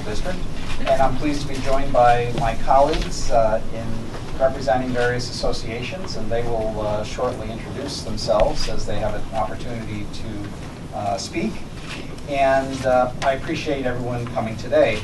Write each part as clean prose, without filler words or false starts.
District. And I'm pleased to be joined by my colleagues in representing various associations, and they will shortly introduce themselves as they have an opportunity to speak. And I appreciate everyone coming today.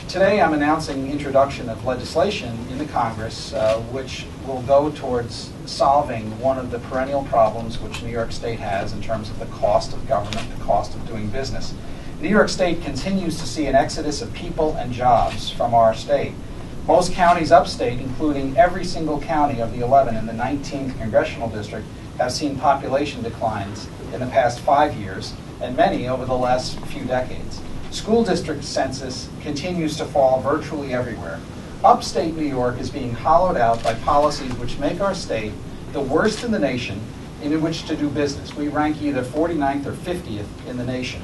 Today I'm announcing the introduction of legislation in the Congress which will go towards solving one of the perennial problems which New York State has in terms of the cost of government, the cost of doing business. New York State continues to see an exodus of people and jobs from our state. Most counties upstate, including every single county of the 11 in the 19th Congressional District, have seen population declines in the past 5 years, and many over the last few decades. School district census continues to fall virtually everywhere. Upstate New York is being hollowed out by policies which make our state the worst in the nation in which to do business. We rank either 49th or 50th in the nation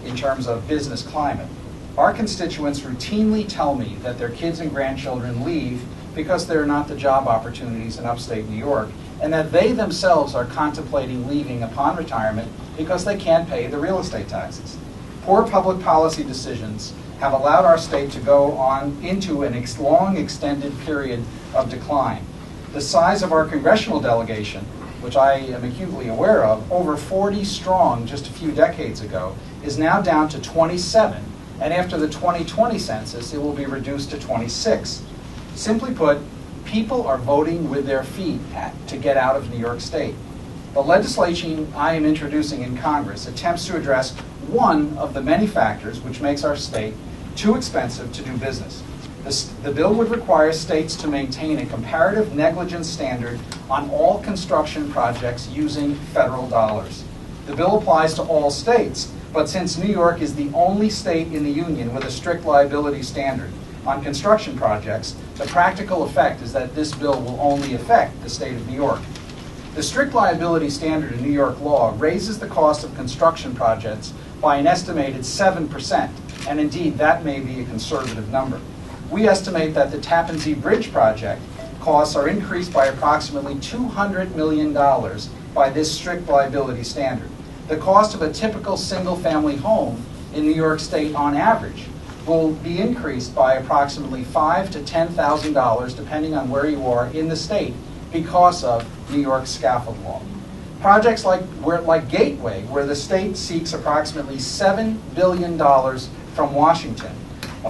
in terms of business climate. Our constituents routinely tell me that their kids and grandchildren leave because there are not the job opportunities in upstate New York, and that they themselves are contemplating leaving upon retirement because they can't pay the real estate taxes. Poor public policy decisions have allowed our state to go on into an long extended period of decline. The size of our congressional delegation, which I am acutely aware of, over 40 strong just a few decades ago, is now down to 27, and after the 2020 census it will be reduced to 26. Simply put, people are voting with their feet to get out of New York State. The legislation I am introducing in Congress attempts to address one of the many factors which makes our state too expensive to do business. The bill would require states to maintain a comparative negligence standard on all construction projects using federal dollars. The bill applies to all states, but since New York is the only state in the union with a strict liability standard on construction projects, the practical effect is that this bill will only affect the state of New York. The strict liability standard in New York law raises the cost of construction projects by an estimated 7%, and indeed that may be a conservative number. We estimate that the Tappan Zee Bridge project costs are increased by approximately $200 million by this strict liability standard. The cost of a typical single-family home in New York State on average will be increased by approximately $5,000 to $10,000 depending on where you are in the state because of New York's scaffold law. Projects like Gateway, where the state seeks approximately $7 billion from Washington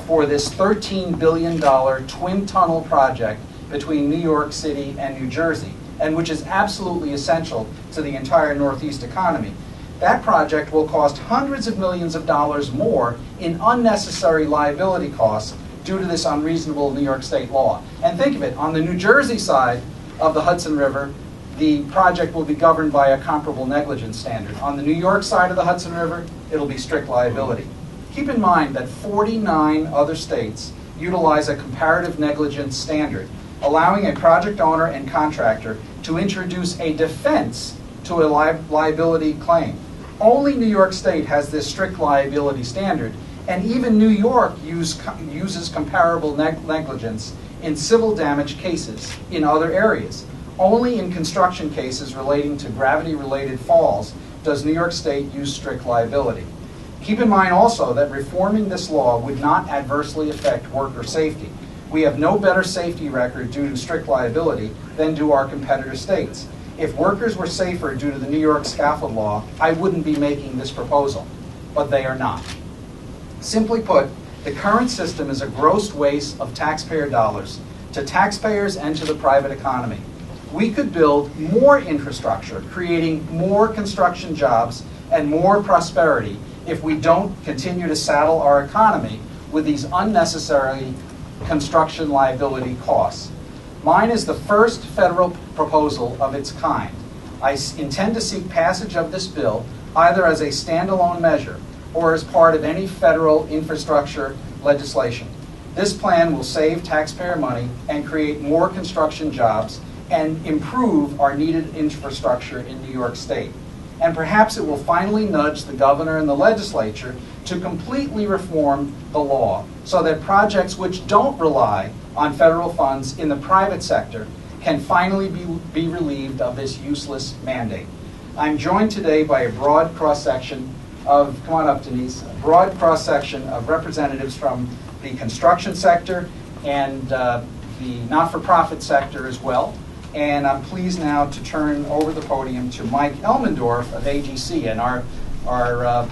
for this $13 billion twin tunnel project between New York City and New Jersey, and which is absolutely essential to the entire Northeast economy. That project will cost hundreds of millions of dollars more in unnecessary liability costs due to this unreasonable New York State law. And think of it, on the New Jersey side of the Hudson River, the project will be governed by a comparable negligence standard. On the New York side of the Hudson River, it'll be strict liability. Keep in mind that 49 other states utilize a comparative negligence standard, allowing a project owner and contractor to introduce a defense to a liability claim. Only New York State has this strict liability standard, and even New York uses comparable negligence in civil damage cases in other areas. Only in construction cases relating to gravity-related falls does New York State use strict liability. Keep in mind also that reforming this law would not adversely affect worker safety. We have no better safety record due to strict liability than do our competitor states. If workers were safer due to the New York scaffold law, I wouldn't be making this proposal, but they are not. Simply put, the current system is a gross waste of taxpayer dollars to taxpayers and to the private economy. We could build more infrastructure, creating more construction jobs and more prosperity if we don't continue to saddle our economy with these unnecessary construction liability costs. Mine is the first federal proposal of its kind. I intend to seek passage of this bill either as a standalone measure or as part of any federal infrastructure legislation. This plan will save taxpayer money and create more construction jobs and improve our needed infrastructure in New York State. And perhaps it will finally nudge the governor and the legislature to completely reform the law so that projects which don't rely on federal funds in the private sector can finally be relieved of this useless mandate. I'm joined today by a broad cross-section of, come on up Denise, a broad cross-section of representatives from the construction sector and the not-for-profit sector as well. And I'm pleased now to turn over the podium to Mike Elmendorf of AGC, and our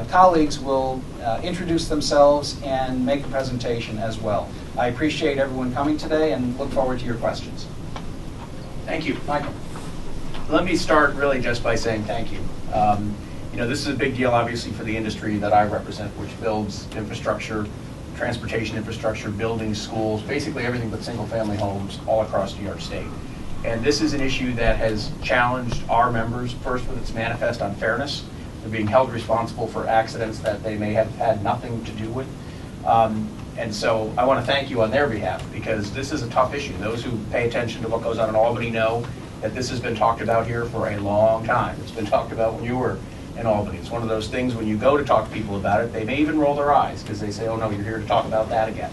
colleagues will introduce themselves and make a presentation as well. I appreciate everyone coming today and look forward to your questions. Thank you. Michael. Let me start really just by saying thank you. You know, this is a big deal, obviously, for the industry that I represent, which builds infrastructure, transportation infrastructure, buildings, schools, basically everything but single-family homes all across New York State. And this is an issue that has challenged our members, first with its manifest unfairness. They're being held responsible for accidents that they may have had nothing to do with. And so I want to thank you on their behalf, because this is a tough issue. Those who pay attention to what goes on in Albany know that this has been talked about here for a long time. It's been talked about when you were in Albany. It's one of those things when you go to talk to people about it, they may even roll their eyes because they say, oh no, you're here to talk about that again.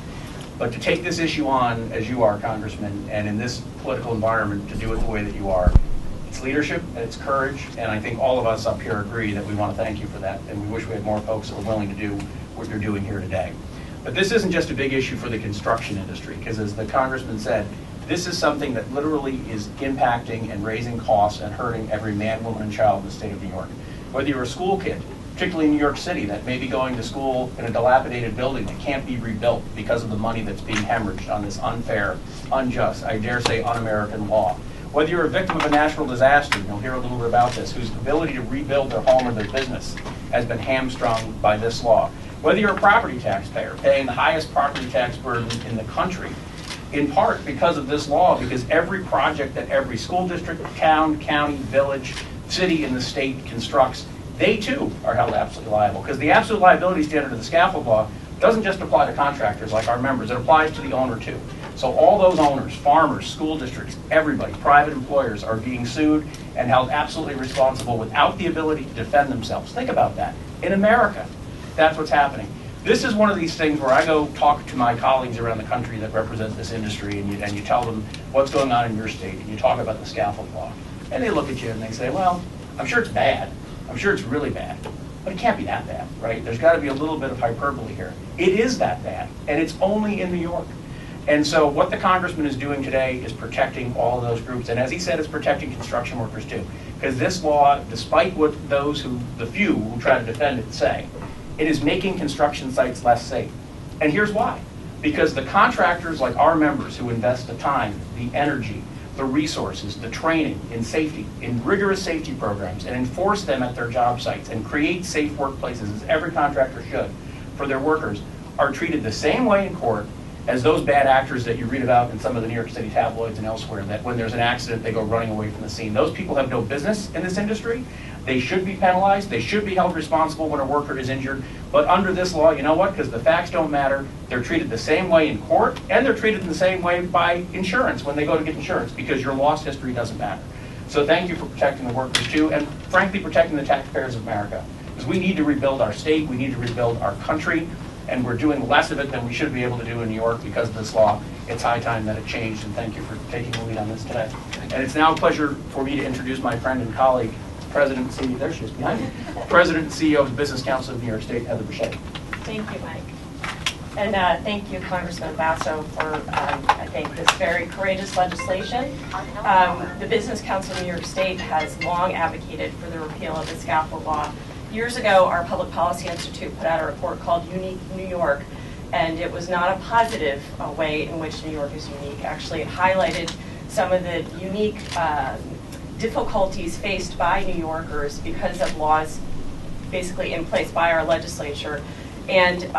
But to take this issue on as you are, Congressman, and in this political environment to do it the way that you are, it's leadership and it's courage, and I think all of us up here agree that we want to thank you for that, and we wish we had more folks that were willing to do what you're doing here today. But this isn't just a big issue for the construction industry, because as the Congressman said, this is something that literally is impacting and raising costs and hurting every man, woman, and child in the state of New York. Whether you're a school kid, particularly in New York City, that may be going to school in a dilapidated building that can't be rebuilt because of the money that's being hemorrhaged on this unfair, unjust, I dare say un-American law. Whether you're a victim of a natural disaster, you'll hear a little bit about this, whose ability to rebuild their home or their business has been hamstrung by this law. Whether you're a property taxpayer, paying the highest property tax burden in the country, in part because of this law, because every project that every school district, town, county, village, city in the state constructs, they too are held absolutely liable. Because the absolute liability standard of the scaffold law doesn't just apply to contractors like our members, it applies to the owner too. So all those owners, farmers, school districts, everybody, private employers are being sued and held absolutely responsible without the ability to defend themselves. Think about that. In America, that's what's happening. This is one of these things where I go talk to my colleagues around the country that represent this industry, and you tell them what's going on in your state, and you talk about the scaffold law. And they look at you and they say, well, I'm sure it's bad. I'm sure it's really bad. But it can't be that bad, right? There's got to be a little bit of hyperbole here. It is that bad, and it's only in New York. And so what the Congressman is doing today is protecting all of those groups. And as he said, it's protecting construction workers too. Because this law, despite what the few who try to defend it say, it is making construction sites less safe. And here's why. Because the contractors like our members who invest the time, the energy, the resources, the training in safety, in rigorous safety programs, and enforce them at their job sites and create safe workplaces, as every contractor should, for their workers, are treated the same way in court as those bad actors that you read about in some of the New York City tabloids and elsewhere, that when there's an accident, they go running away from the scene. Those people have no business in this industry. They should be penalized. They should be held responsible when a worker is injured. But under this law, you know what? Because the facts don't matter. They're treated the same way in court, and they're treated in the same way by insurance when they go to get insurance, because your lost history doesn't matter. So thank you for protecting the workers too, and frankly protecting the taxpayers of America. Because we need to rebuild our state, we need to rebuild our country, and we're doing less of it than we should be able to do in New York because of this law. It's high time that it changed, and thank you for taking the lead on this today. And it's now a pleasure for me to introduce my friend and colleague, President and CEO, there she is behind me, President and CEO of the Business Council of New York State, Heather Breschetti. Thank you, Mike. And thank you, Congressman Faso, for, I think, this very courageous legislation. The Business Council of New York State has long advocated for the repeal of the scaffold law. Years ago, our Public Policy Institute put out a report called Unique New York, and it was not a positive way in which New York is unique. Actually, it highlighted some of the unique difficulties faced by New Yorkers because of laws basically in place by our legislature, and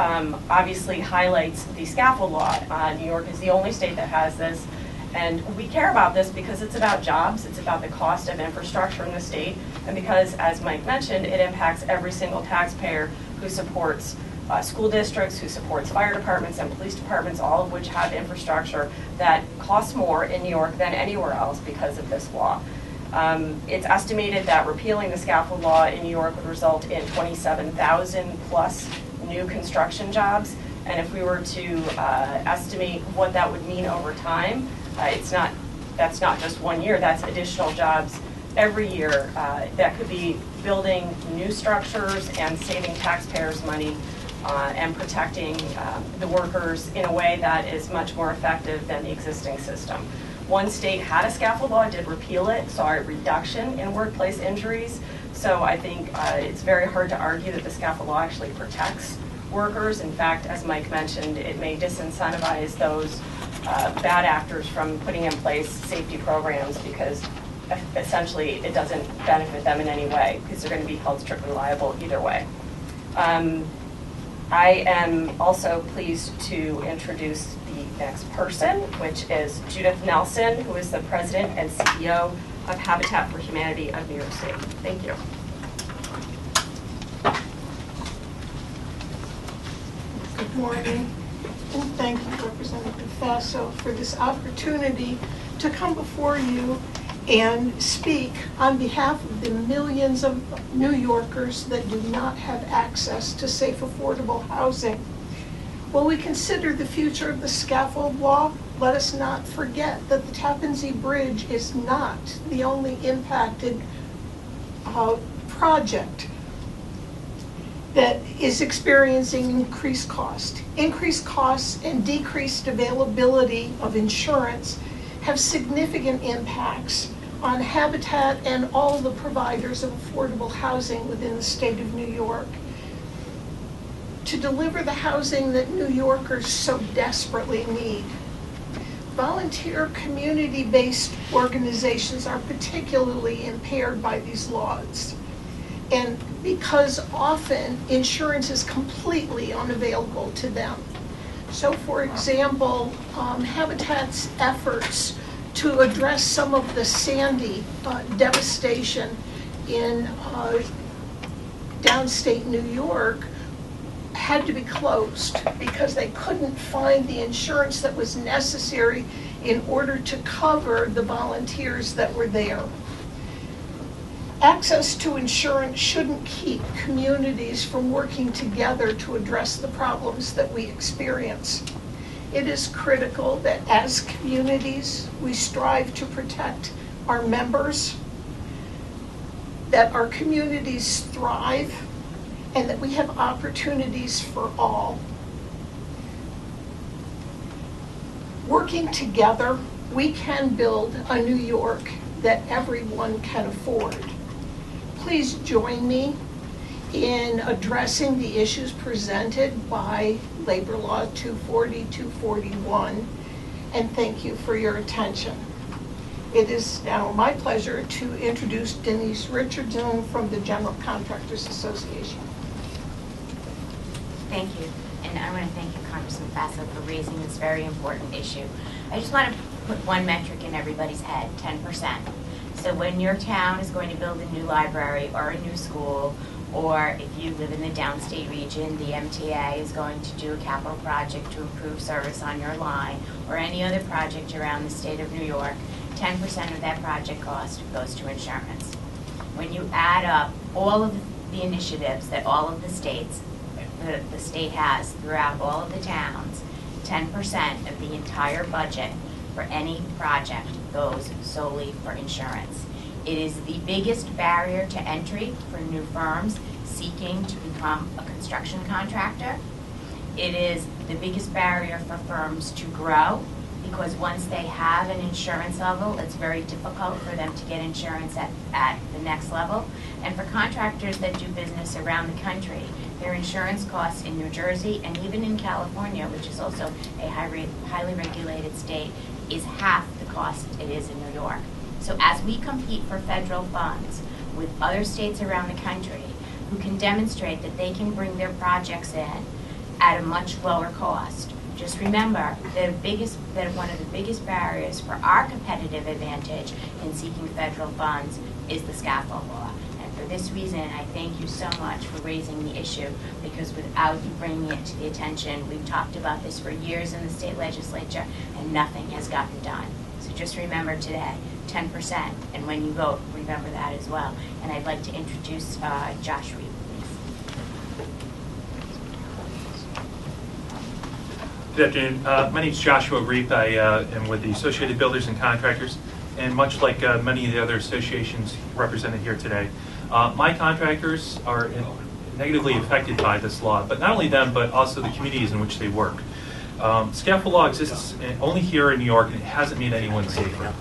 obviously highlights the scaffold law. New York is the only state that has this, and we care about this because it's about jobs, it's about the cost of infrastructure in the state, and because, as Mike mentioned, it impacts every single taxpayer who supports school districts, who supports fire departments and police departments, all of which have infrastructure that costs more in New York than anywhere else because of this law. It's estimated that repealing the scaffold law in New York would result in 27,000 plus new construction jobs. And if we were to estimate what that would mean over time, that's not just 1 year, that's additional jobs every year. That could be building new structures and saving taxpayers money and protecting the workers in a way that is much more effective than the existing system. One state had a scaffold law, did repeal it, saw a reduction in workplace injuries. So I think it's very hard to argue that the scaffold law actually protects workers. In fact, as Mike mentioned, it may disincentivize those bad actors from putting in place safety programs because essentially it doesn't benefit them in any way because they're going to be held strictly liable either way. I am also pleased to introduce the next person, which is Judith Nelson, who is the President and CEO of Habitat for Humanity of New York State. Thank you. Good morning, and thank you, Representative Faso, for this opportunity to come before you and speak on behalf of the millions of New Yorkers that do not have access to safe, affordable housing. While we consider the future of the scaffold law, let us not forget that the Tappan Zee Bridge is not the only impacted project that is experiencing increased cost. Increased costs and decreased availability of insurance have significant impacts on Habitat and all the providers of affordable housing within the state of New York. To deliver the housing that New Yorkers so desperately need, volunteer community-based organizations are particularly impaired by these laws. And because often insurance is completely unavailable to them. So for example, Habitat's efforts to address some of the Sandy devastation in downstate New York had to be closed because they couldn't find the insurance that was necessary in order to cover the volunteers that were there. Access to insurance shouldn't keep communities from working together to address the problems that we experience. It is critical that as communities, we strive to protect our members, that our communities thrive, and that we have opportunities for all. Working together, we can build a New York that everyone can afford. Please join me in addressing the issues presented by Labor Law 240, 241, and thank you for your attention. It is now my pleasure to introduce Denise Richardson from the General Contractors Association. Thank you, and I want to thank you, Congressman Faso, for raising this very important issue. I just want to put one metric in everybody's head, 10%. So when your town is going to build a new library or a new school, or if you live in the downstate region, the MTA is going to do a capital project to improve service on your line, or any other project around the state of New York, 10% of that project cost goes to insurance. When you add up all of the initiatives that all of the states, the state has throughout all of the towns, 10% of the entire budget for any project goes solely for insurance. It is the biggest barrier to entry for new firms seeking to become a construction contractor. It is the biggest barrier for firms to grow because once they have an insurance level, it's very difficult for them to get insurance at the next level. And for contractors that do business around the country, their insurance costs in New Jersey and even in California, which is also a highly regulated state, is half the cost it is in New York. So as we compete for federal funds with other states around the country who can demonstrate that they can bring their projects in at a much lower cost, just remember that one of the biggest barriers for our competitive advantage in seeking federal funds is the scaffold law. And for this reason, I thank you so much for raising the issue, because without you bringing it to the attention, we've talked about this for years in the state legislature and nothing has gotten done. So just remember today, 10%, and when you vote, remember that as well. And I'd like to introduce Josh Reed, please. Good afternoon. My name is Joshua Reap. I am with the Associated Builders and Contractors. and much like many of the other associations represented here today, my contractors are negatively affected by this law, but not only them, but also the communities in which they work. Scaffold law exists only here in New York, and it hasn't made anyone safer.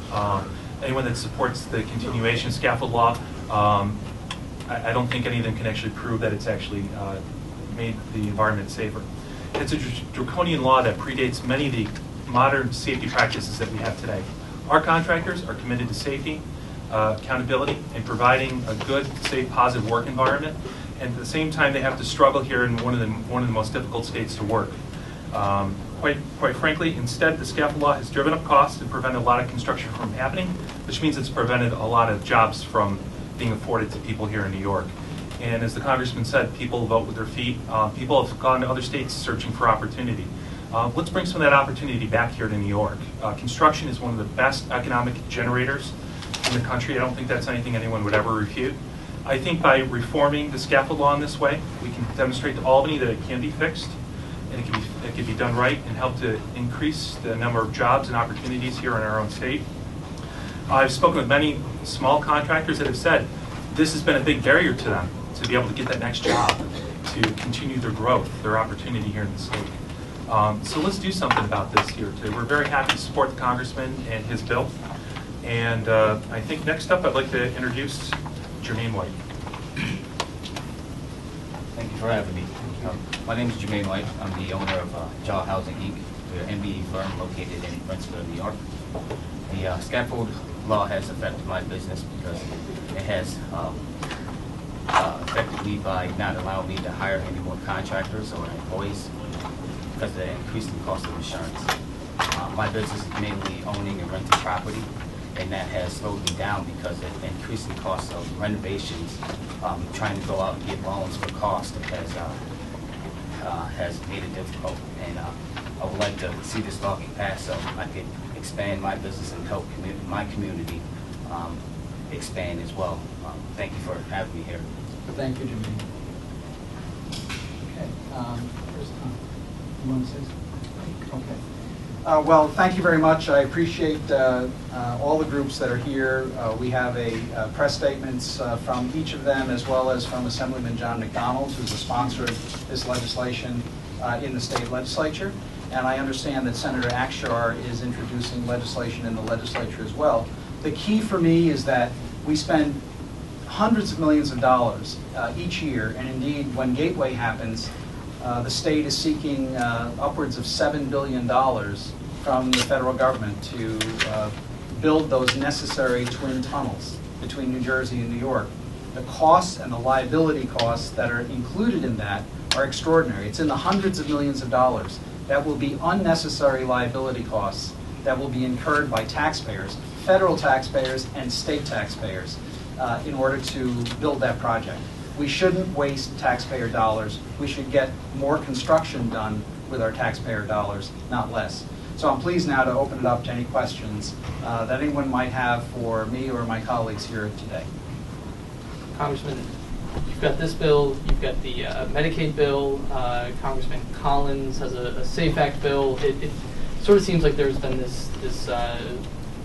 Anyone that supports the continuation of scaffold law, I don't think any of them can actually prove that it's actually made the environment safer. It's a draconian law that predates many of the modern safety practices that we have today. Our contractors are committed to safety, accountability, and providing a good, safe, positive work environment. And at the same time, they have to struggle here in one of the most difficult states to work. Quite frankly, instead, the scaffold law has driven up costs and prevented a lot of construction from happening, which means it's prevented a lot of jobs from being afforded to people here in New York. And as the Congressman said, people vote with their feet. People have gone to other states searching for opportunity. Let's bring some of that opportunity back here to New York. Construction is one of the best economic generators in the country. I don't think that's anything anyone would ever refute. I think by reforming the scaffold law in this way, we can demonstrate to Albany that it can be fixed, and it can be done right and help to increase the number of jobs and opportunities here in our own state. I've spoken with many small contractors that have said this has been a big barrier to them to be able to get that next job, to continue their growth, their opportunity here in the state. So let's do something about this here today. We're very happy to support the Congressman and his bill. And I think next up I'd like to introduce Jermaine White. Thank you for having me. My name is Jermaine White. I'm the owner of Jaw Housing, Inc. We're an MBE firm located in Brentsville, New York. The scaffold law has affected my business because it has affected me by not allowing me to hire any more contractors or employees because of the increasing cost of insurance. My business is mainly owning and renting property, and that has slowed me down because of the increasing cost of renovations. Trying to go out and get loans for cost has made it difficult, and I would like to see this law get passed so I could expand my business and help my community expand as well. Thank you for having me here. Thank you, Jermaine. Okay. You want to say something? Okay. Well, thank you very much. I appreciate all the groups that are here. We have a press statements from each of them, as well as from Assemblyman John McDonald, who's a sponsor of this legislation in the state legislature. And I understand that Senator Akshar is introducing legislation in the legislature as well. The key for me is that we spend hundreds of millions of dollars each year, and indeed, when Gateway happens, the state is seeking upwards of $7 billion from the federal government to build those necessary twin tunnels between New Jersey and New York. The costs and the liability costs that are included in that are extraordinary. It's in the hundreds of millions of dollars. That will be unnecessary liability costs that will be incurred by taxpayers, federal taxpayers and state taxpayers, in order to build that project. We shouldn't waste taxpayer dollars. We should get more construction done with our taxpayer dollars, not less. So I'm pleased now to open it up to any questions that anyone might have for me or my colleagues here today. Congressman, you've got this bill, you've got the Medicaid bill, Congressman Collins has a SAFE Act bill. It sort of seems like there's been this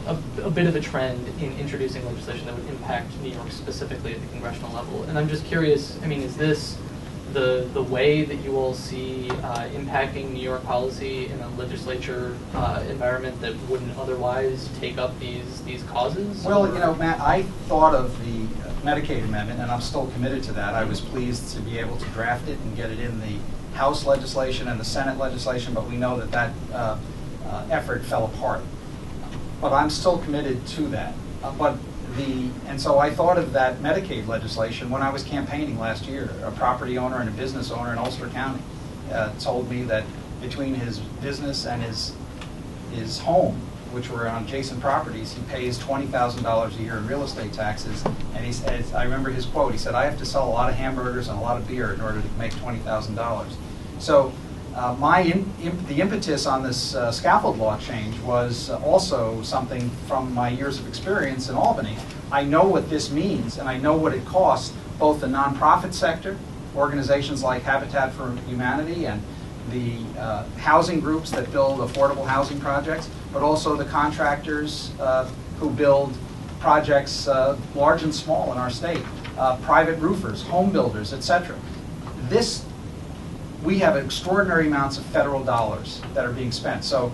a bit of a trend in introducing legislation that would impact New York specifically at the congressional level. And I'm just curious, I mean, is this the way that you all see impacting New York policy in a legislature environment that wouldn't otherwise take up these causes? Well, you know, Matt, I thought of the Medicaid amendment, and I'm still committed to that. I was pleased to be able to draft it and get it in the House legislation and the Senate legislation, but we know that effort fell apart. But I'm still committed to that. And so I thought of that Medicaid legislation when I was campaigning last year. A property owner and a business owner in Ulster County told me that between his business and his home, which were on adjacent properties, he pays $20,000 a year in real estate taxes. And he said, I remember his quote, he said, I have to sell a lot of hamburgers and a lot of beer in order to make $20,000. So the impetus on this scaffold law change was also something from my years of experience in Albany. I know what this means, and I know what it costs both the nonprofit sector, organizations like Habitat for Humanity, and the housing groups that build affordable housing projects, but also the contractors who build projects large and small in our state, private roofers, home builders, etc. We have extraordinary amounts of federal dollars that are being spent. So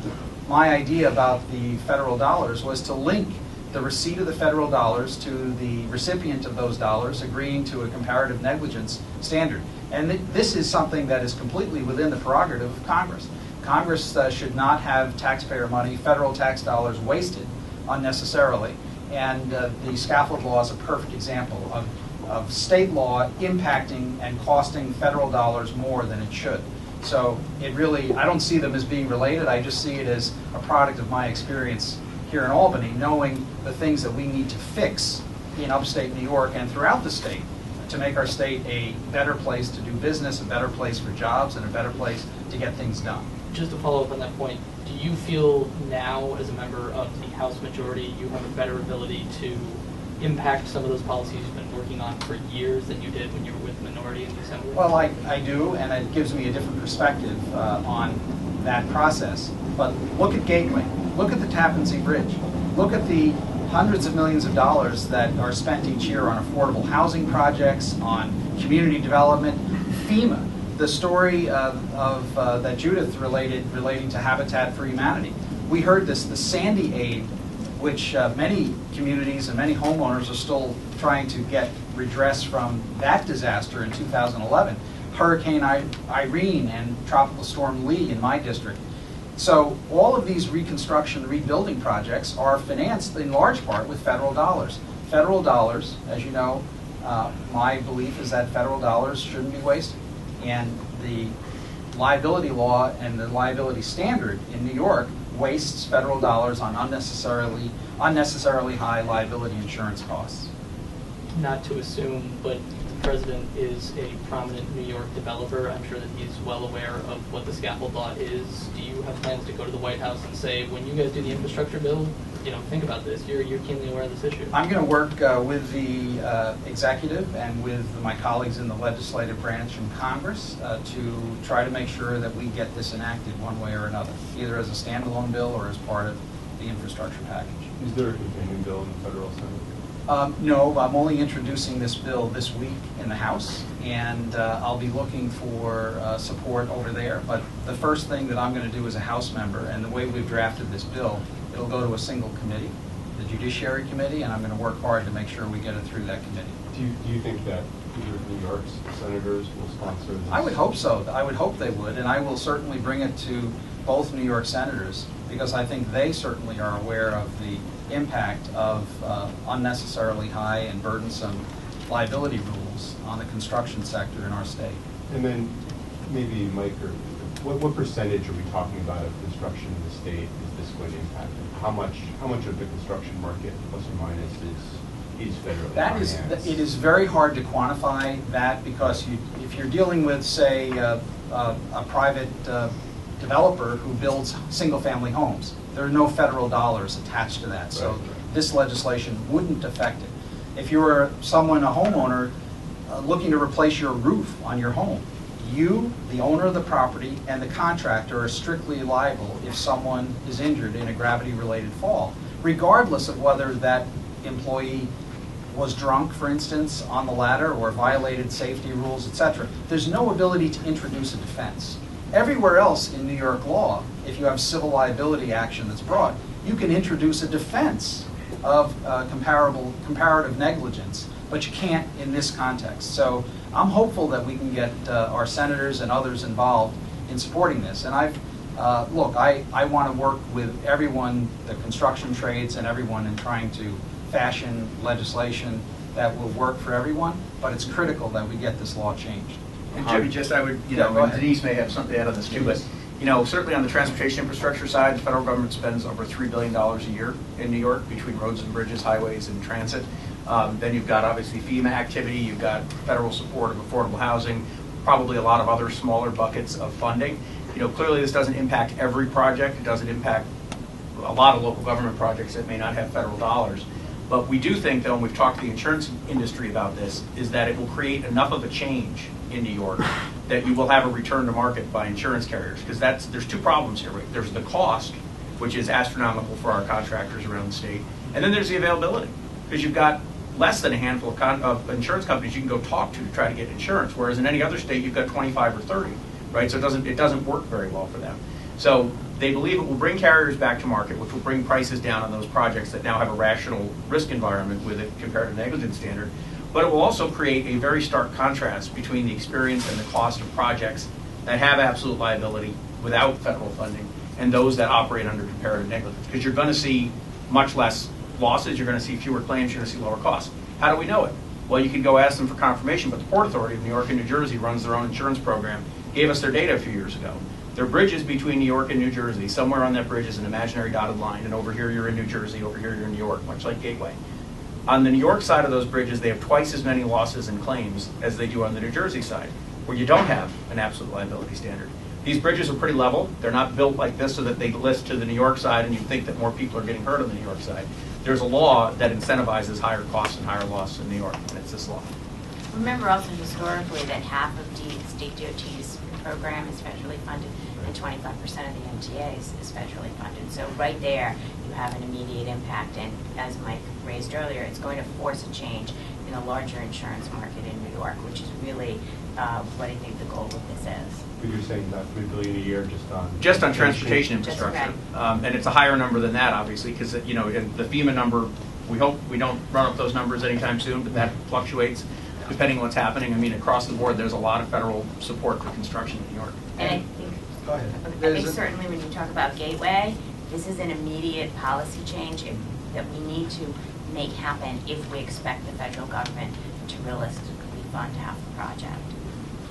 my idea about the federal dollars was to link the receipt of the federal dollars to the recipient of those dollars agreeing to a comparative negligence standard. And this is something that is completely within the prerogative of Congress. Congress should not have taxpayer money, federal tax dollars wasted unnecessarily. And the scaffold law is a perfect example of state law impacting and costing federal dollars more than it should. So it really, I don't see them as being related. I just see it as a product of my experience here in Albany, knowing the things that we need to fix in upstate New York and throughout the state to make our state a better place to do business, a better place for jobs, and a better place to get things done. Just to follow up on that point, do you feel now, as a member of the House majority, you have a better ability to impact some of those policies you've been working on for years than you did when you were with the minority in the Assembly? Well, I do, and it gives me a different perspective on that process. But look at Gateway. Look at the Tappan Zee Bridge. Look at the hundreds of millions of dollars that are spent each year on affordable housing projects, on community development. FEMA, the story that Judith relating to Habitat for Humanity. We heard this, the Sandy aid, which many communities and many homeowners are still trying to get redress from that disaster in 2011. Hurricane Irene and Tropical Storm Lee in my district. So all of these reconstruction, rebuilding projects are financed in large part with federal dollars. Federal dollars, as you know, my belief is that federal dollars shouldn't be wasted. And the liability law and the liability standard in New York wastes federal dollars on unnecessarily high liability insurance costs. Not to assume, but the president is a prominent New York developer. I'm sure that he's well aware of what the scaffold law is. Do you have plans to go to the White House and say, when you guys do the infrastructure bill, think about this. You're keenly aware of this issue. I'm going to work with the executive and with my colleagues in the legislative branch in Congress to try to make sure that we get this enacted one way or another, either as a standalone bill or as part of the infrastructure package. Is there a companion bill in the federal Senate? No, I'm only introducing this bill this week in the House, and I'll be looking for support over there. But the first thing that I'm going to do as a House member, and the way we've drafted this bill, it'll go to a single committee, the Judiciary Committee, and I'm going to work hard to make sure we get it through that committee. Do you think that either of New York's senators will sponsor this? I would hope so. I would hope they would, and I will certainly bring it to both New York senators because I think they certainly are aware of the impact of unnecessarily high and burdensome liability rules on the construction sector in our state. And then maybe, Mike, or what percentage are we talking about of construction in the state is this going to impact? How much of the construction market, plus or minus, is federally financed? It is very hard to quantify that because if you're dealing with, say, a private developer who builds single-family homes, there are no federal dollars attached to that, so this legislation wouldn't affect it. If you were a homeowner, looking to replace your roof on your home, you, the owner of the property, and the contractor are strictly liable if someone is injured in a gravity-related fall, regardless of whether that employee was drunk, for instance, on the ladder or violated safety rules, etc. There's no ability to introduce a defense. Everywhere else in New York law, if you have civil liability action that's brought, you can introduce a defense of comparative negligence, but you can't in this context. So I'm hopeful that we can get our senators and others involved in supporting this. And I want to work with everyone, the construction trades and everyone, in trying to fashion legislation that will work for everyone, but it's critical that we get this law changed. And Jimmy, and Denise may have something to add on this too, but certainly on the transportation infrastructure side, the federal government spends over $3 billion a year in New York between roads and bridges, highways, and transit. Then you've got obviously FEMA activity, you've got federal support of affordable housing, probably a lot of other smaller buckets of funding. Clearly this doesn't impact every project. It doesn't impact a lot of local government projects that may not have federal dollars. But we do think, though, and we've talked to the insurance industry about this, is that it will create enough of a change in New York that you will have a return to market by insurance carriers. Because there's two problems here. Right? There's the cost, which is astronomical for our contractors around the state, And then there's the availability, because you've got less than a handful of insurance companies you can go talk to try to get insurance, whereas in any other state you've got 25 or 30, right? So it doesn't work very well for them. So they believe it will bring carriers back to market, which will bring prices down on those projects that now have a rational risk environment with a comparative negligence standard. But it will also create a very stark contrast between the experience and the cost of projects that have absolute liability without federal funding and those that operate under comparative negligence. Because you're going to see much less losses, you're going to see fewer claims, you're going to see lower costs. How do we know it? Well, you can go ask them for confirmation, but the Port Authority of New York and New Jersey runs their own insurance program, gave us their data a few years ago. There are bridges between New York and New Jersey. Somewhere on that bridge is an imaginary dotted line, and over here you're in New Jersey, over here you're in New York, much like Gateway. On the New York side of those bridges, they have twice as many losses and claims as they do on the New Jersey side, where you don't have an absolute liability standard. These bridges are pretty level. They're not built like this so that they list to the New York side and you think that more people are getting hurt on the New York side. There's a law that incentivizes higher costs and higher loss in New York, and it's this law. Remember also historically that half of the state DOT's program is federally funded and 25% of the MTA's is federally funded. So right there, you have an immediate impact. And as Mike raised earlier, it's going to force a change in the larger insurance market in New York, which is really what I think the goal of this is. But you're saying about $3 billion a year just on transportation infrastructure, right. And it's a higher number than that, obviously, because the FEMA number. We hope we don't run up those numbers anytime soon, but that fluctuates depending on what's happening. I mean, across the board, there's a lot of federal support for construction in New York. And I think, Go ahead. I think certainly when you talk about Gateway, this is an immediate policy change that we need to make happen if we expect the federal government to realistically fund half the project.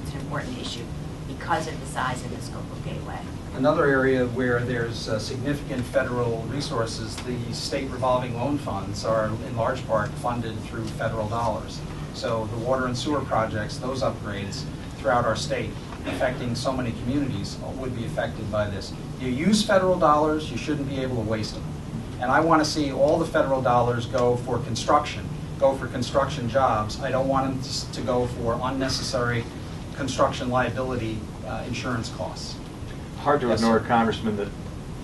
It's an important issue because of the size and the scope of Gateway. Another area where there's significant federal resources, the state revolving loan funds are in large part funded through federal dollars. So the water and sewer projects, those upgrades throughout our state, affecting so many communities, would be affected by this. You use federal dollars, you shouldn't be able to waste them. And I want to see all the federal dollars go for construction jobs. I don't want them to go for unnecessary construction liability insurance costs. Hard to ignore, Congressman, that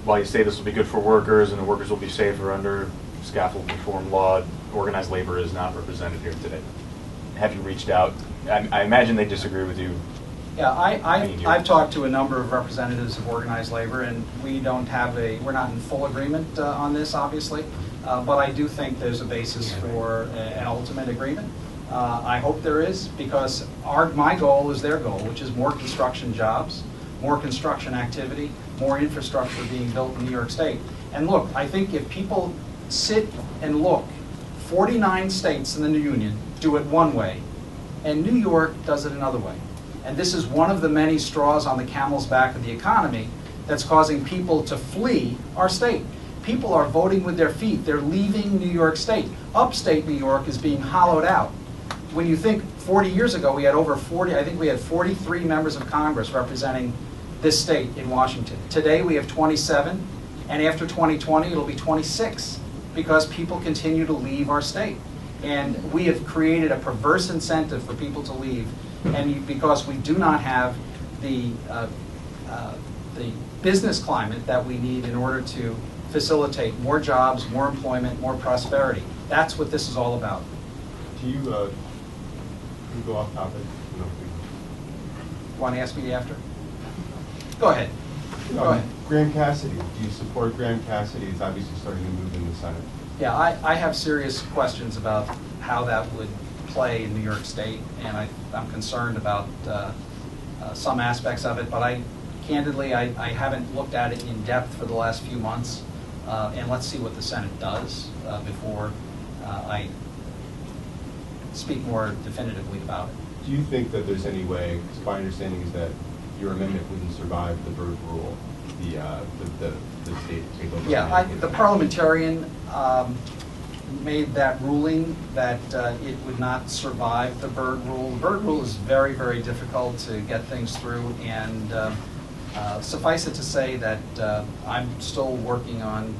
while you say this will be good for workers and the workers will be safer under scaffold reform law, organized labor is not represented here today. Have you reached out? I imagine they disagree with you. Yeah, I've talked to a number of representatives of organized labor, and we're not in full agreement on this, obviously, but I do think there's a basis for an ultimate agreement. I hope there is, because my goal is their goal, which is more construction jobs, more construction activity, more infrastructure being built in New York State. And look, I think if people sit and look, 49 states in the Union do it one way, and New York does it another way. And this is one of the many straws on the camel's back of the economy that's causing people to flee our state. People are voting with their feet. They're leaving New York State. Upstate New York is being hollowed out. When you think 40 years ago, we had over 40, I think we had 43 members of Congress representing this state in Washington. Today we have 27, and after 2020 it'll be 26, because people continue to leave our state. And we have created a perverse incentive for people to leave, and because we do not have the business climate that we need in order to facilitate more jobs, more employment, more prosperity. That's what this is all about. Do you, can we go off topic? No, Want to ask me after? Go ahead. Go ahead. Graham Cassidy, do you support Graham Cassidy? It's obviously starting to move in the Senate. Yeah, I have serious questions about how that would play in New York State, and I'm concerned about some aspects of it, but candidly, I haven't looked at it in depth for the last few months, and let's see what the Senate does before I speak more definitively about it. Do you think that there's any way, because my understanding is that your amendment wouldn't survive the Byrd rule, the state takeover? Yeah, the parliamentarian made that ruling that it would not survive the Byrd rule. The Byrd rule is very, very difficult to get things through, and suffice it to say that I'm still working on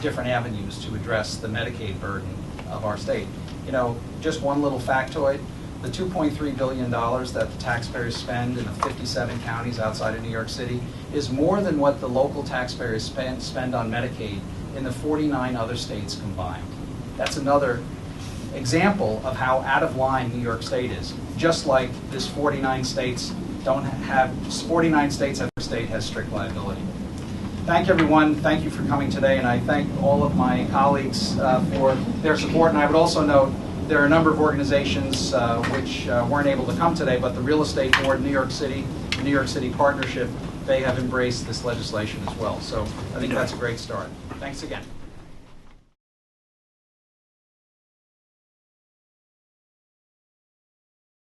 different avenues to address the Medicaid burden of our state. You know, just one little factoid, the $2.3 billion that the taxpayers spend in the 57 counties outside of New York City is more than what the local taxpayers spend on Medicaid in the 49 other states combined. That's another example of how out of line New York State is. Just like this 49 states every state has strict liability. Thank you, everyone. Thank you for coming today, and I thank all of my colleagues for their support. And I would also note there are a number of organizations which weren't able to come today, but the Real Estate Board, New York City, the New York City Partnership, they have embraced this legislation as well. So I think that's a great start. Thanks again.